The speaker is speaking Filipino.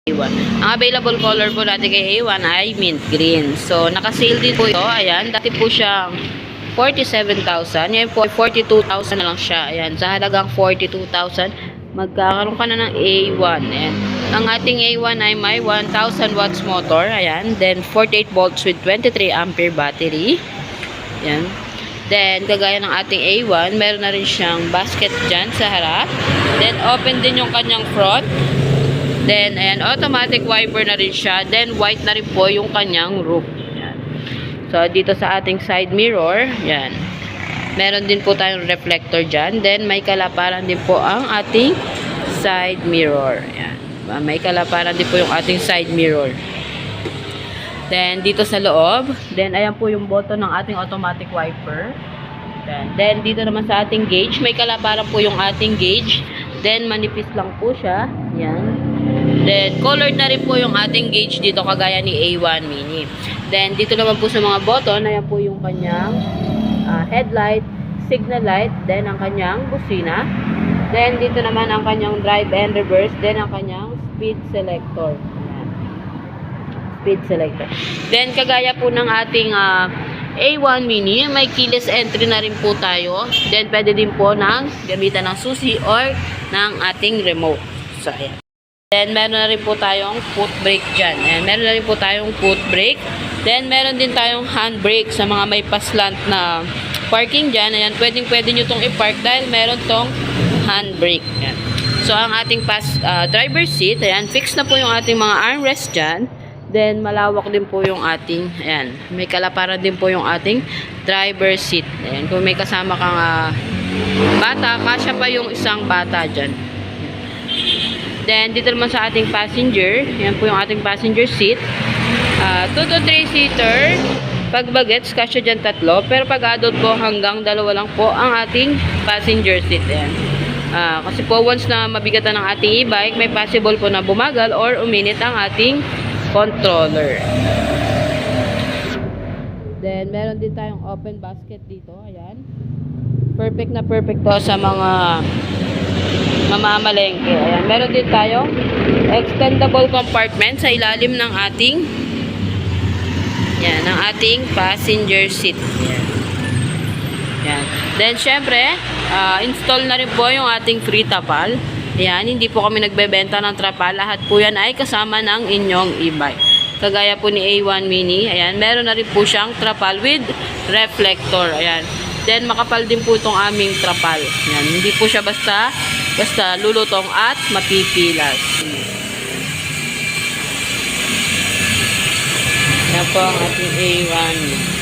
A1. Ang available color po natin kay A1 ay mint green. So, naka-sale din po ito. Ayan, dati po siyang 47,000. Ngayon po, 42,000 na lang siya. Ayan, sa halagang 42,000, magkakaroon ka na ng A1. Ayan. Ang ating A1 ay may 1,000 watts motor. Ayan, then 48 volts with 23 ampere battery. Ayan. Then, kagaya ng ating A1, meron na rin siyang basket dyan sa harap. Then, open din yung kanyang front. Then, ayan, automatic wiper na rin siya. Then, white na rin po yung kanyang roof. Ayan. So, dito sa ating side mirror, ayan. Meron din po tayong reflector dyan. Then, may kalaparan din po ang ating side mirror. Ayan. May kalaparan din po yung ating side mirror. Then, dito sa loob, then, ayan po yung button ng ating automatic wiper. Then, dito naman sa ating gauge, may kalaparan po yung ating gauge. Then, manipis lang po siya. Ayan. Then, colored na rin po yung ating gauge dito, kagaya ni A1 Mini. Then, dito naman po sa mga button, ayan po yung kanyang headlight, signal light, then ang kanyang busina. Then, dito naman ang kanyang drive and reverse, then ang kanyang speed selector. Speed selector. Then, kagaya po ng ating A1 Mini, may keyless entry na rin po tayo. Then, pwede din po ng gamitan ng susi or ng ating remote. So, ayan. Then, meron na rin po tayong foot brake dyan. Ayan, meron na rin po tayong foot brake. Then, meron din tayong hand brake sa mga may paslant na parking dyan. Ayan, pwede nyo itong i-park dahil meron tong hand brake. Ayan. So, ang ating driver seat, ayan, fix na po yung ating mga armrest dyan. Then, malawak din po yung ating, ayan, may kalaparan din po yung ating driver seat. Ayan, kung may kasama kang bata, kasya pa yung isang bata dyan. Then, dito naman sa ating passenger, ayan po yung ating passenger seat. 2 to 3 seater. Pag bagets, kasya dyan 3. Pero pag adult po, hanggang 2 lang po ang ating passenger seat. Ayan. Kasi po, once na mabigatan ng ating e-bike, may possible po na bumagal or uminit ang ating controller. Then, meron din tayong open basket dito. Ayan. Perfect na perfect to sa mga mamamalengke. Ayan. Meron din tayong extendable compartment sa ilalim ng ating ng ating passenger seat. Ayan. Ayan. Then, syempre, install na rin po yung ating free tapal. Ayan, hindi po kami nagbebenta ng trapal. Lahat po yan ay kasama ng inyong e-bike. Kagaya po ni A1 Mini. Ayan, meron na rin po siyang trapal with reflector. Ayan. Then, makapal din po itong aming trapal. Ayan, hindi po siya basta lulutong at mapipilas. Ayan po ang ating A1 Mini.